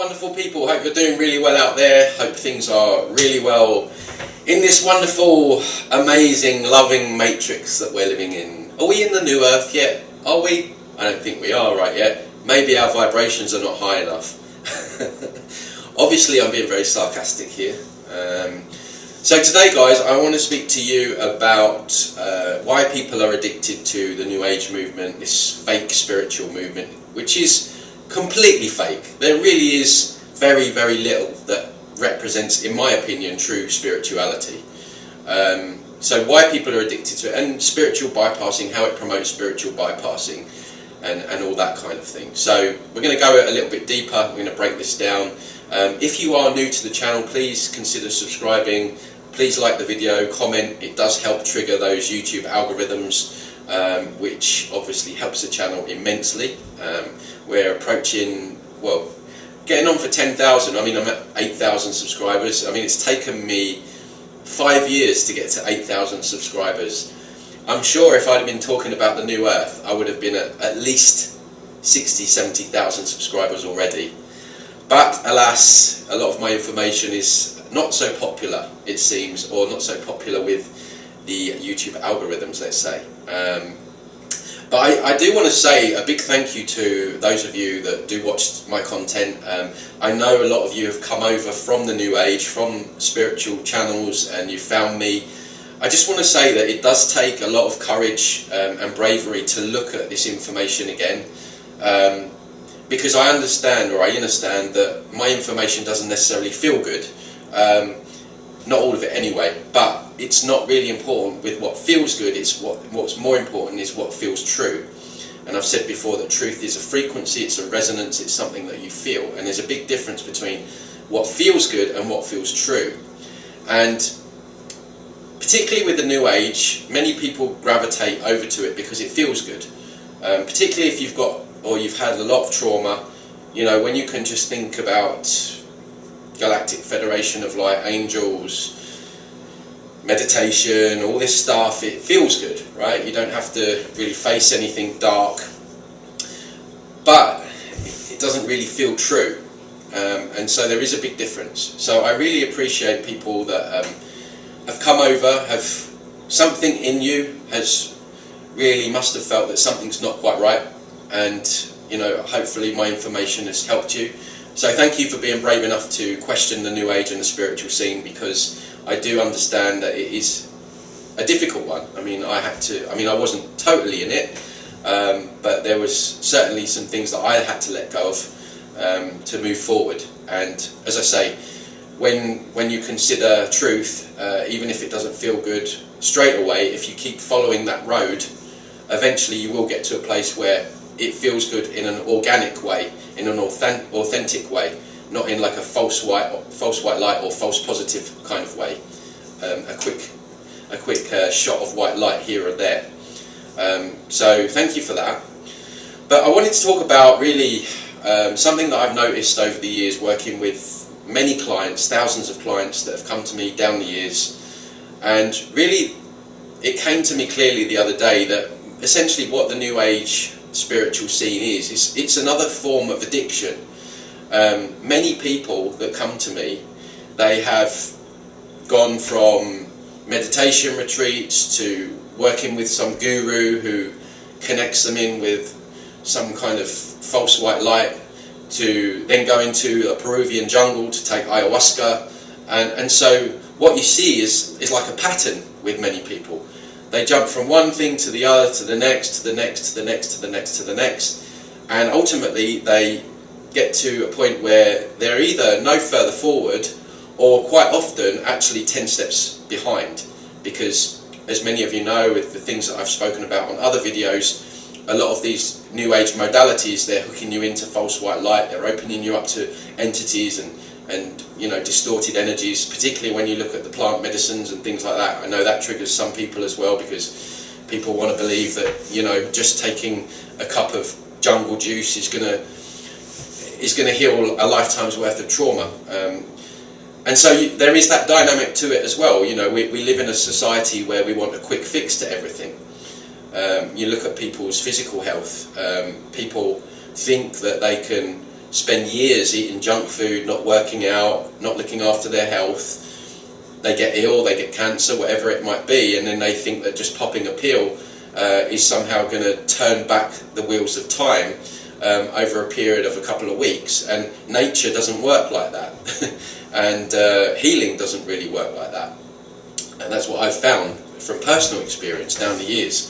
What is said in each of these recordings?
Wonderful people, hope you're doing really well out there. Hope things are really well in this wonderful, amazing, loving matrix that we're living in. Are we in the new earth yet? Are we? I don't think we are right yet. Maybe our vibrations are not high enough. Obviously I'm being very sarcastic here. So today guys, I want to speak to you about why people are addicted to the New Age movement, this fake spiritual movement, which is completely fake. There really is very, very little that represents, in my opinion, true spirituality. So why people are addicted to it, and spiritual bypassing, how it promotes spiritual bypassing, and all that kind of thing. So we're going to go a little bit deeper. We're going to break this down. If you are new to the channel, please consider subscribing. Please like the video, comment. It does help trigger those YouTube algorithms, which obviously helps the channel immensely. We're approaching, well, getting on for 10,000. I mean, I'm at 8,000 subscribers. I mean, it's taken me 5 years to get to 8,000 subscribers. I'm sure if I'd been talking about the New Earth, I would have been at least 60, 70,000 subscribers already. But alas, a lot of my information is not so popular, it seems, or not so popular with the YouTube algorithms, let's say. But I do want to say a big thank you to those of you that do watch my content. I know a lot of you have come over from the New Age, from spiritual channels, and you found me. I just want to say that it does take a lot of courage and bravery to look at this information again. Because I understand that my information doesn't necessarily feel good. Not all of it anyway, but it's not really important with what feels good. It's what's more important is what feels true. And I've said before that truth is a frequency, it's a resonance, it's something that you feel. And there's a big difference between what feels good and what feels true. And particularly with the New Age, many people gravitate over to it because it feels good. Particularly if you've got, or you've had a lot of trauma, you know, when you can just think about Galactic Federation of Light, angels, meditation, all this stuff, it feels good, right? You don't have to really face anything dark, but it doesn't really feel true, and so there is a big difference. So I really appreciate people that have come over, have something in you has really must have felt that something's not quite right, and you know, hopefully my information has helped you. So thank you for being brave enough to question the New Age and the spiritual scene, because I do understand that it is a difficult one. I mean, I wasn't totally in it, but there was certainly some things that I had to let go of to move forward. And as I say, when you consider truth, even if it doesn't feel good straight away, if you keep following that road, eventually you will get to a place where it feels good in an organic way, in an authentic way, not in like a false white light or false positive kind of way. A quick shot of white light here or there. So thank you for that. But I wanted to talk about really something that I've noticed over the years working with many clients, thousands of clients that have come to me down the years, and really it came to me clearly the other day that essentially what the New Age spiritual scene is it's another form of addiction. Many people that come to me, they have gone from meditation retreats to working with some guru who connects them in with some kind of false white light, to then go into a Peruvian jungle to take ayahuasca, and so what you see is like a pattern with many people. They jump from one thing to the other, to the next, to the next, to the next, to the next, to the next, and ultimately they get to a point where they're either no further forward or quite often actually 10 steps behind, because as many of you know, with the things that I've spoken about on other videos, a lot of these New Age modalities, they're hooking you into false white light, they're opening you up to entities and you know, distorted energies, particularly when you look at the plant medicines and things like that. I know that triggers some people as well, because people want to believe that, you know, just taking a cup of jungle juice is gonna heal a lifetime's worth of trauma. And so there is that dynamic to it as well. You know, we live in a society where we want a quick fix to everything. You look at people's physical health, people think that they can spend years eating junk food, not working out, not looking after their health. They get ill, they get cancer, whatever it might be, and then they think that just popping a pill is somehow going to turn back the wheels of time over a period of a couple of weeks. And nature doesn't work like that. And healing doesn't really work like that. And that's what I've found from personal experience down the years.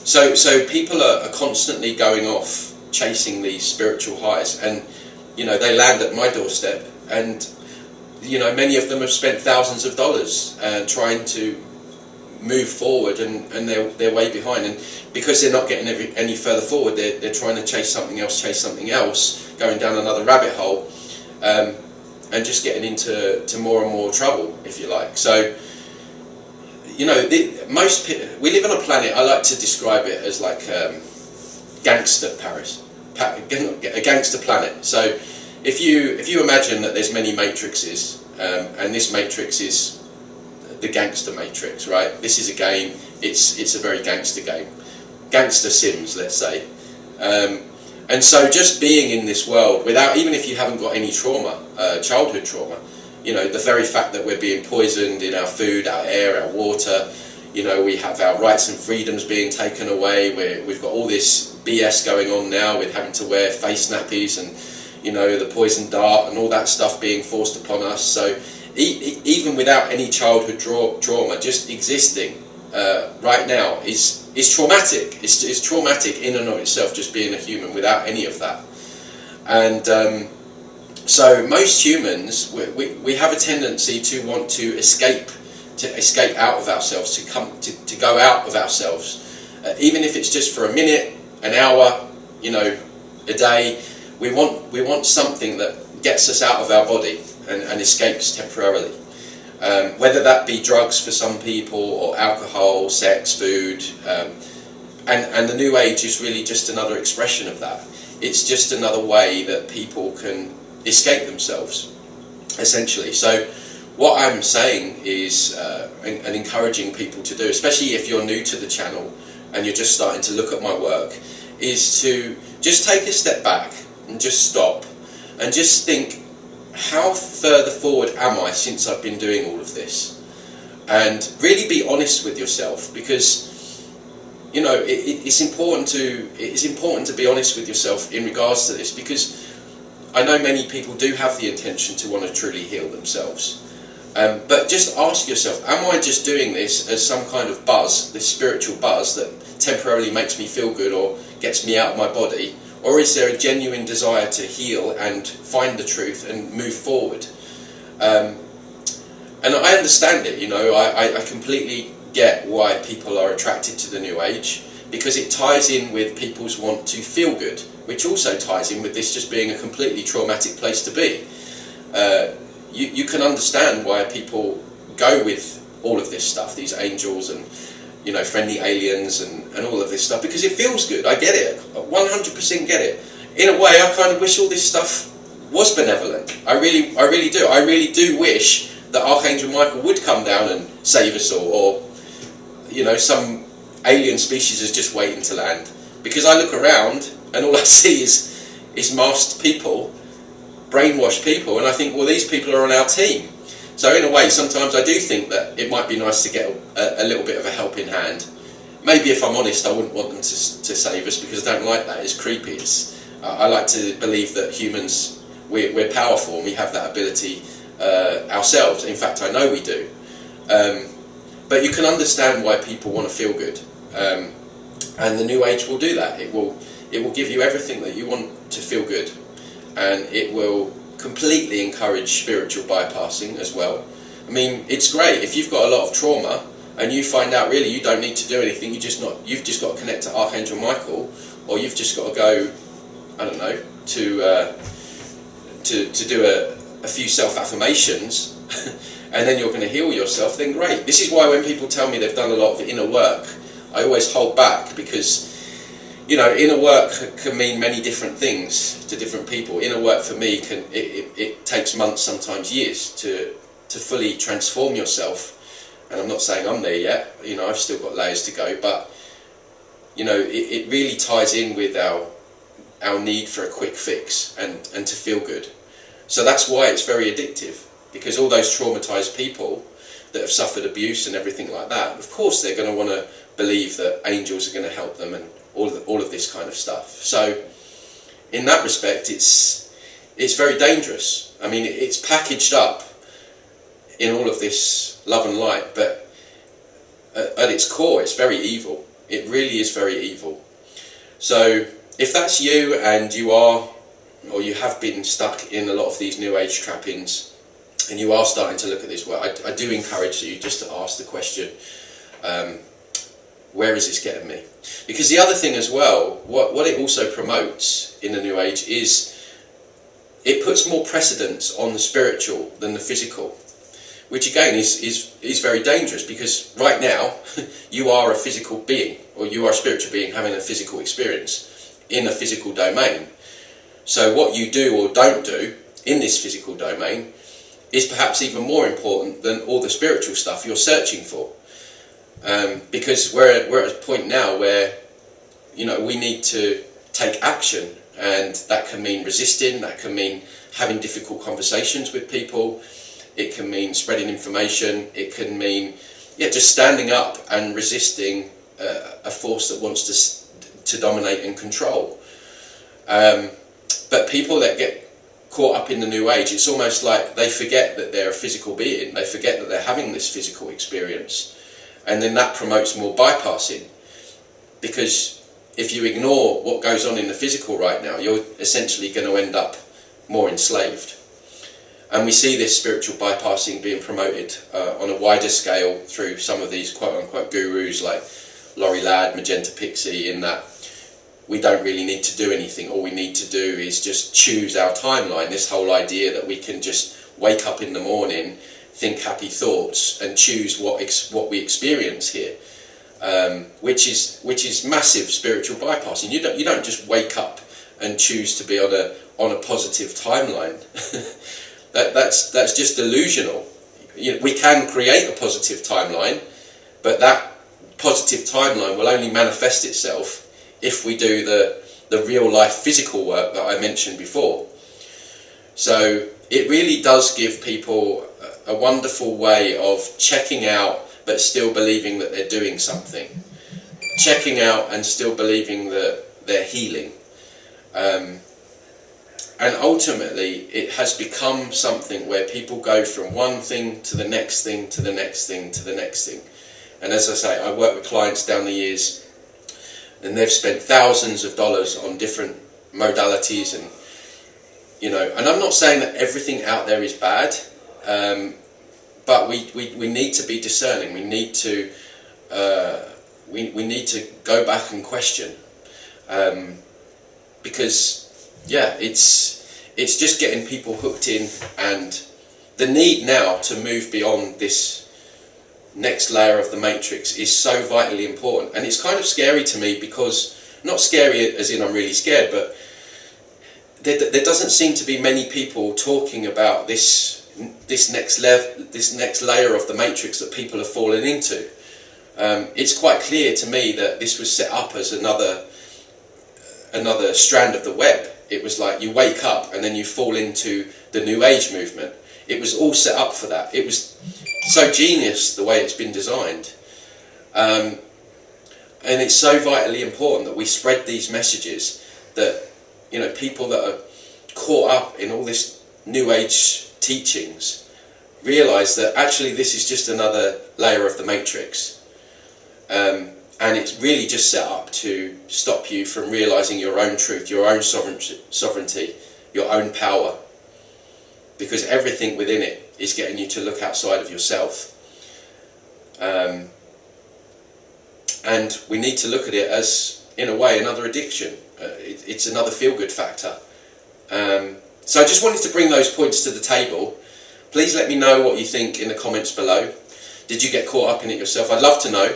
So people are constantly going off chasing these spiritual highs, and they land at my doorstep, and many of them have spent thousands of dollars trying to move forward, and they're way behind, and because they're not getting any further forward, they're trying to chase something else, going down another rabbit hole, and just getting into more and more trouble, if you like. So we live on a planet, I like to describe it as like gangster a gangster planet. So if you imagine that there's many matrices, and this matrix is the gangster matrix, right? This is a game. It's a very gangster game, gangster Sims, let's say. And so just being in this world without, even if you haven't got any trauma, childhood trauma, the very fact that we're being poisoned in our food, our air, our water, we have our rights and freedoms being taken away. We've got all this BS going on now with having to wear face nappies and the poison dart and all that stuff being forced upon us. So even without any childhood trauma, just existing right now is traumatic. It's traumatic in and of itself, just being a human without any of that. And so most humans, we have a tendency to want to escape out of ourselves, to go out of ourselves, even if it's just for a minute, an hour, a day. We want something that gets us out of our body and escapes temporarily, whether that be drugs for some people, or alcohol, sex, food, and the New Age is really just another expression of that. It's just another way that people can escape themselves, essentially. So what I'm saying is, and encouraging people to do, especially if you're new to the channel and you're just starting to look at my work, is to just take a step back and just stop and just think, how further forward am I since I've been doing all of this? And really be honest with yourself, because it's important to be honest with yourself in regards to this, because I know many people do have the intention to want to truly heal themselves. But just ask yourself, am I just doing this as some kind of buzz, this spiritual buzz that temporarily makes me feel good or gets me out of my body? Or is there a genuine desire to heal and find the truth and move forward? And I understand it, I completely get why people are attracted to the New Age, because it ties in with people's want to feel good, which also ties in with this just being a completely traumatic place to be. You can understand why people go with all of this stuff, these angels and friendly aliens and all of this stuff, because it feels good. I get it, 100% get it. In a way, I kind of wish all this stuff was benevolent. I really do. I really do wish that Archangel Michael would come down and save us all, or some alien species is just waiting to land. Because I look around and all I see is masked people, brainwashed people, and I think, well, these people are on our team. So in a way, sometimes I do think that it might be nice to get a little bit of a helping hand. Maybe if I'm honest, I wouldn't want them to save us, because I don't like that. It's creepy. I like to believe that humans, we're powerful and we have that ability ourselves. In fact, I know we do. But you can understand why people want to feel good. And the New Age will do that. It will give you everything that you want to feel good. And it will completely encourage spiritual bypassing as well. I mean, it's great if you've got a lot of trauma and you find out really you don't need to do anything. You've just got to connect to Archangel Michael, or you've just got to go, I don't know, to do a few self-affirmations and then you're going to heal yourself. Then great. This is why when people tell me they've done a lot of inner work, I always hold back, because inner work can mean many different things to different people. Inner work for me it takes months, sometimes years, to fully transform yourself. And I'm not saying I'm there yet. I've still got layers to go. But it really ties in with our our need for a quick fix and to feel good. So that's why it's very addictive, because all those traumatized people that have suffered abuse and everything like that, of course they're going to want to believe that angels are going to help them and all of this kind of stuff. So in that respect, it's very dangerous. I mean, it's packaged up in all of this love and light, but at its core, it's very evil. It really is very evil. So if that's you, and you are, or you have been stuck in a lot of these New Age trappings, and you are starting to look at this, well, I do encourage you just to ask the question, where is this getting me? Because the other thing as well, what it also promotes in the New Age is it puts more precedence on the spiritual than the physical, which again is very dangerous, because right now you are a physical being, or you are a spiritual being having a physical experience in a physical domain. So what you do or don't do in this physical domain is perhaps even more important than all the spiritual stuff you're searching for. Because we're at a point now where, you know, we need to take action, and that can mean resisting, that can mean having difficult conversations with people, it can mean spreading information, it can mean just standing up and resisting a force that wants to dominate and control. But people that get caught up in the New Age, it's almost like they forget that they're a physical being, they forget that they're having this physical experience, and then that promotes more bypassing, because if you ignore what goes on in the physical right now, you're essentially going to end up more enslaved. And we see this spiritual bypassing being promoted on a wider scale through some of these quote-unquote gurus like Laurie Ladd, Magenta Pixie, in that we don't really need to do anything. All we need to do is just choose our timeline. This whole idea that we can just wake up in the morning, think happy thoughts, and choose what we experience here, which is massive spiritual bypassing. You don't just wake up and choose to be on a positive timeline. That's just delusional. We can create a positive timeline, but that positive timeline will only manifest itself if we do the real life physical work that I mentioned before. So it really does give people a wonderful way of checking out but still believing that they're doing something, checking out and still believing that they're healing. And ultimately it has become something where people go from one thing to the next thing to the next thing to the next thing. And as I say, I work with clients down the years, and they've spent thousands of dollars on different modalities, and and I'm not saying that everything out there is bad, but we need to be discerning. We need to we need to go back and question, because it's just getting people hooked in, and the need now to move beyond this next layer of the matrix is so vitally important. And it's kind of scary to me, because, not scary as in I'm really scared, but there doesn't seem to be many people talking about this next layer of the matrix that people have fallen into. It's quite clear to me that this was set up as another strand of the web. It was like you wake up and then you fall into the New Age movement. It was all set up for that. It was so genius the way it's been designed. And it's so vitally important that we spread these messages, that people that are caught up in all this New Age teachings realise that actually this is just another layer of the matrix. And it's really just set up to stop you from realising your own truth, your own sovereignty, your own power. Because everything within it is getting you to look outside of yourself. And we need to look at it as, in a way, another addiction. It's another feel-good factor. So I just wanted to bring those points to the table. Please let me know what you think in the comments below. Did you get caught up in it yourself? I'd love to know.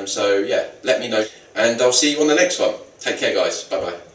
So yeah, let me know. And I'll see you on the next one. Take care, guys. Bye-bye.